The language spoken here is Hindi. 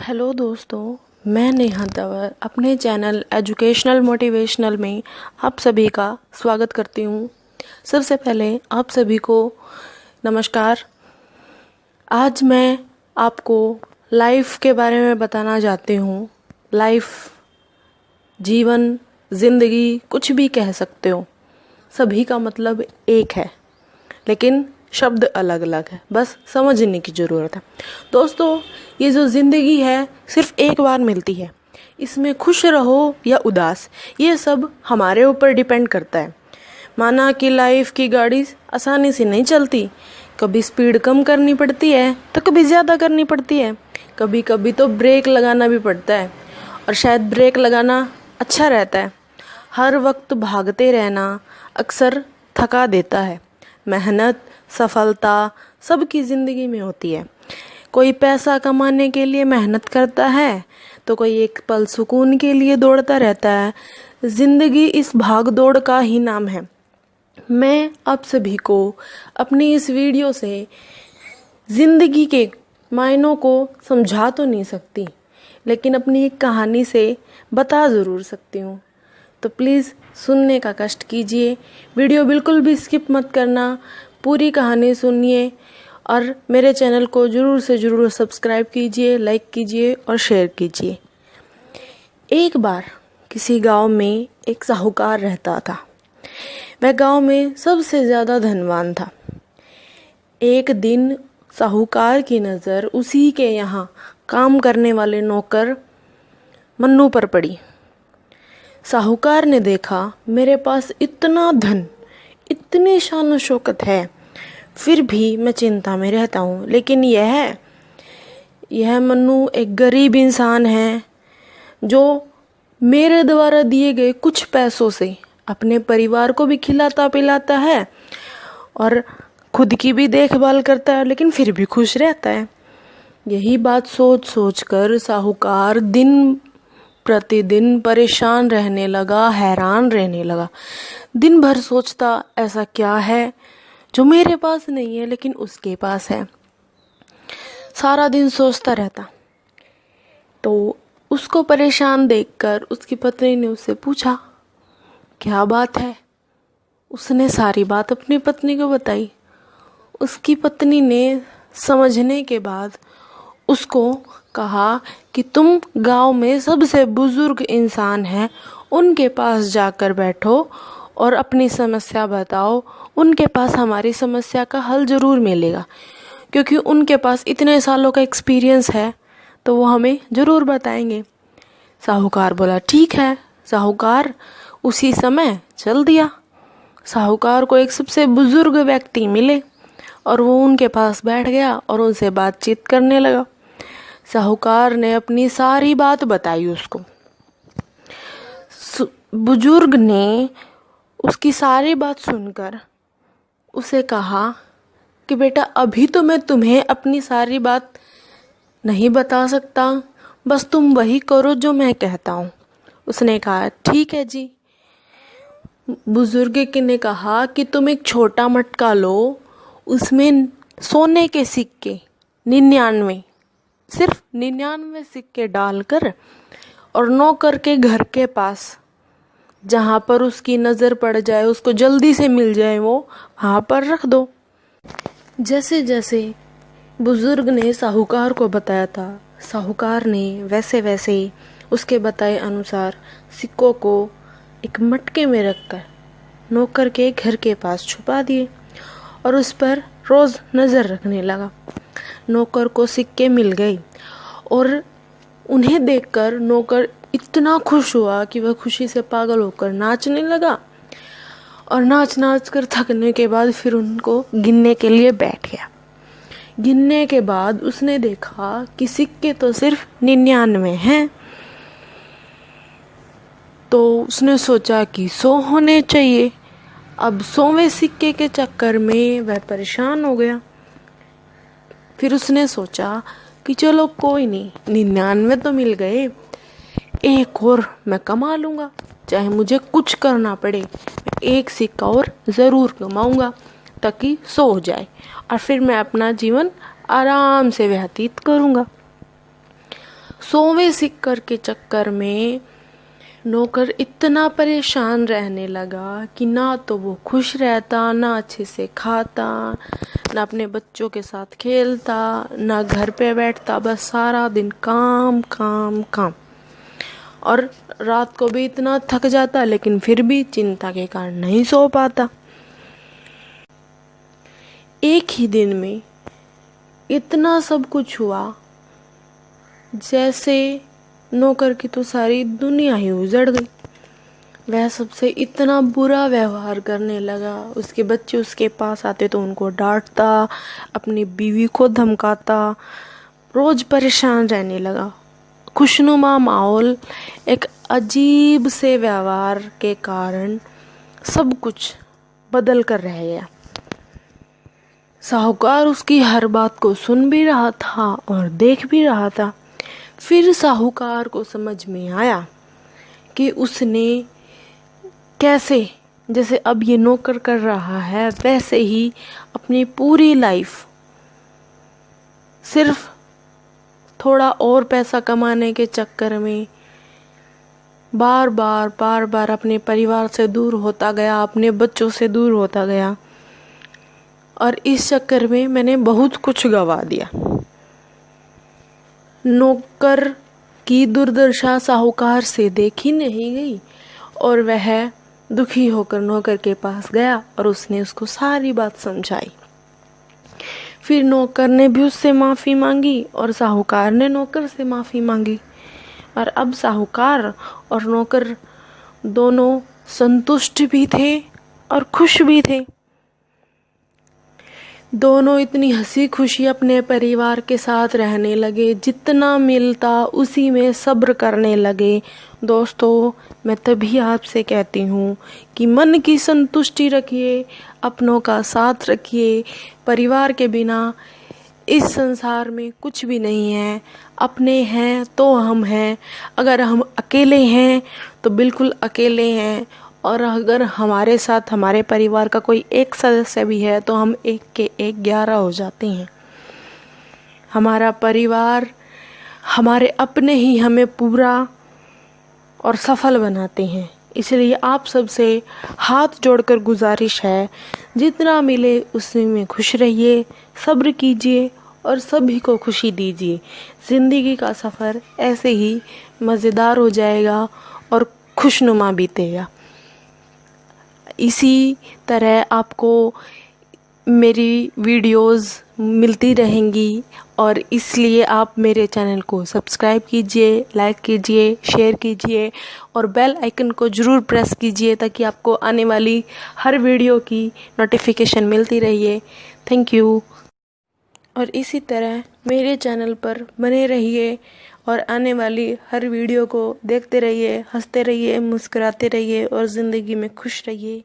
हेलो दोस्तों, मैं नेहा तंवर अपने चैनल एजुकेशनल मोटिवेशनल में आप सभी का स्वागत करती हूँ। सबसे पहले आप सभी को नमस्कार। आज मैं आपको लाइफ के बारे में बताना चाहती हूँ। लाइफ, जीवन, ज़िंदगी, कुछ भी कह सकते हो, सभी का मतलब एक है, लेकिन शब्द अलग अलग है, बस समझने की ज़रूरत है। दोस्तों, ये जो ज़िंदगी है सिर्फ एक बार मिलती है। इसमें खुश रहो या उदास, ये सब हमारे ऊपर डिपेंड करता है। माना कि लाइफ की गाड़ी आसानी से नहीं चलती, कभी स्पीड कम करनी पड़ती है तो कभी ज़्यादा करनी पड़ती है, कभी कभी तो ब्रेक लगाना भी पड़ता है, और शायद ब्रेक लगाना अच्छा रहता है। हर वक्त भागते रहना अक्सर थका देता है। मेहनत, सफलता सबकी ज़िंदगी में होती है। कोई पैसा कमाने के लिए मेहनत करता है तो कोई एक पल सुकून के लिए दौड़ता रहता है। ज़िंदगी इस भाग दौड़ का ही नाम है। मैं आप सभी को अपनी इस वीडियो से ज़िंदगी के मायनों को समझा तो नहीं सकती, लेकिन अपनी एक कहानी से बता ज़रूर सकती हूँ। तो प्लीज़ सुनने का कष्ट कीजिए, वीडियो बिल्कुल भी स्किप मत करना, पूरी कहानी सुनिए और मेरे चैनल को ज़रूर से ज़रूर सब्सक्राइब कीजिए, लाइक कीजिए और शेयर कीजिए। एक बार किसी गांव में एक साहूकार रहता था। वह गांव में सबसे ज़्यादा धनवान था। एक दिन साहूकार की नज़र उसी के यहाँ काम करने वाले नौकर मन्नू पर पड़ी। साहूकार ने देखा, मेरे पास इतना धन, इतनी शान शौकत है, फिर भी मैं चिंता में रहता हूँ। लेकिन यह मन्नू एक गरीब इंसान है जो मेरे द्वारा दिए गए कुछ पैसों से अपने परिवार को भी खिलाता पिलाता है और खुद की भी देखभाल करता है, लेकिन फिर भी खुश रहता है। यही बात सोच सोच कर साहूकार दिन प्रतिदिन परेशान रहने लगा, हैरान रहने लगा। दिन भर सोचता, ऐसा क्या है जो मेरे पास नहीं है लेकिन उसके पास है। सारा दिन सोचता रहता। तो उसको परेशान देखकर उसकी पत्नी ने उससे पूछा, क्या बात है? उसने सारी बात अपनी पत्नी को बताई। उसकी पत्नी ने समझने के बाद उसको कहा कि तुम गांव में सबसे बुजुर्ग इंसान हैं, उनके पास जाकर बैठो और अपनी समस्या बताओ। उनके पास हमारी समस्या का हल ज़रूर मिलेगा, क्योंकि उनके पास इतने सालों का एक्सपीरियंस है, तो वो हमें ज़रूर बताएंगे। साहूकार बोला, ठीक है। साहूकार उसी समय चल दिया। साहूकार को एक सबसे बुजुर्ग व्यक्ति मिले और वो उनके पास बैठ गया और उनसे बातचीत करने लगा। साहूकार ने अपनी सारी बात बताई उसको। बुजुर्ग ने उसकी सारी बात सुनकर उसे कहा कि बेटा, अभी तो मैं तुम्हें अपनी सारी बात नहीं बता सकता, बस तुम वही करो जो मैं कहता हूँ। उसने कहा, ठीक है जी। बुजुर्ग ने कहा कि तुम एक छोटा मटका लो, उसमें सोने के सिक्के 99, सिर्फ 99 सिक्के डालकर और नौकर के घर के पास जहाँ पर उसकी नज़र पड़ जाए, उसको जल्दी से मिल जाए, वो वहाँ पर रख दो। जैसे जैसे बुजुर्ग ने साहूकार को बताया था, साहूकार ने वैसे वैसे उसके बताए अनुसार सिक्कों को एक मटके में रखकर नौकर के घर के पास छुपा दिए और उस पर रोज़ नज़र रखने लगा। नौकर को सिक्के मिल गए और उन्हें देखकर नौकर इतना खुश हुआ कि वह खुशी से पागल होकर नाचने लगा और नाच नाच कर थकने के बाद फिर उनको गिनने के लिए बैठ गया। गिनने के बाद उसने देखा कि सिक्के तो सिर्फ 99 हैं। तो उसने सोचा कि 100 होने चाहिए। अब 100वें सिक्के के चक्कर में वह परेशान हो गया। फिर उसने सोचा कि चलो कोई नहीं, 99 तो मिल गए, एक और मैं कमा लूँगा, चाहे मुझे कुछ करना पड़े, एक सिक्का और ज़रूर कमाऊँगा ताकि 100 हो जाए और फिर मैं अपना जीवन आराम से व्यतीत करूँगा। 100वें सिक्कर के चक्कर में नौकर इतना परेशान रहने लगा कि ना तो वो खुश रहता, ना अच्छे से खाता, ना अपने बच्चों के साथ खेलता, ना घर पे बैठता, बस सारा दिन काम काम काम। और रात को भी इतना थक जाता, लेकिन फिर भी चिंता के कारण नहीं सो पाता। एक ही दिन में इतना सब कुछ हुआ जैसे नौकर की तो सारी दुनिया ही उजड़ गई। वह सबसे इतना बुरा व्यवहार करने लगा। उसके बच्चे उसके पास आते तो उनको डांटता, अपनी बीवी को धमकाता, रोज परेशान रहने लगा। खुशनुमा माहौल एक अजीब से व्यवहार के कारण सब कुछ बदल कर रह गया। साहूकार उसकी हर बात को सुन भी रहा था और देख भी रहा था। फिर साहूकार को समझ में आया कि उसने कैसे, जैसे अब ये नौकर कर रहा है, वैसे ही अपनी पूरी लाइफ सिर्फ थोड़ा और पैसा कमाने के चक्कर में बार बार अपने परिवार से दूर होता गया, अपने बच्चों से दूर होता गया। और इस चक्कर में मैंने बहुत कुछ गवा दिया। नौकर की दुर्दशा साहूकार से देखी नहीं गई और वह दुखी होकर नौकर के पास गया और उसने उसको सारी बात समझाई। फिर नौकर ने भी उससे माफ़ी मांगी और साहूकार ने नौकर से माफ़ी मांगी। और अब साहूकार और नौकर दोनों संतुष्ट भी थे और खुश भी थे। दोनों इतनी हंसी खुशी अपने परिवार के साथ रहने लगे, जितना मिलता उसी में सब्र करने लगे। दोस्तों, मैं तभी आपसे कहती हूँ कि मन की संतुष्टि रखिए, अपनों का साथ रखिए। परिवार के बिना इस संसार में कुछ भी नहीं है। अपने हैं तो हम हैं, अगर हम अकेले हैं तो बिल्कुल अकेले हैं, और अगर हमारे साथ हमारे परिवार का कोई एक सदस्य भी है तो हम एक के एक 11 हो जाते हैं। हमारा परिवार, हमारे अपने ही हमें पूरा और सफल बनाते हैं। इसलिए आप सबसे हाथ जोड़कर गुजारिश है, जितना मिले उसी में खुश रहिए, सब्र कीजिए और सभी को खुशी दीजिए। ज़िंदगी का सफ़र ऐसे ही मज़ेदार हो जाएगा और खुशनुमा बीतेगा। इसी तरह आपको मेरी वीडियोस मिलती रहेंगी और इसलिए आप मेरे चैनल को सब्सक्राइब कीजिए, लाइक कीजिए, शेयर कीजिए और बेल आइकन को ज़रूर प्रेस कीजिए ताकि आपको आने वाली हर वीडियो की नोटिफिकेशन मिलती रहिए। Thank you. और इसी तरह मेरे चैनल पर बने रहिए और आने वाली हर वीडियो को देखते रहिए, हंसते रहिए, मुस्कुराते रहिए और ज़िंदगी में खुश रहिए।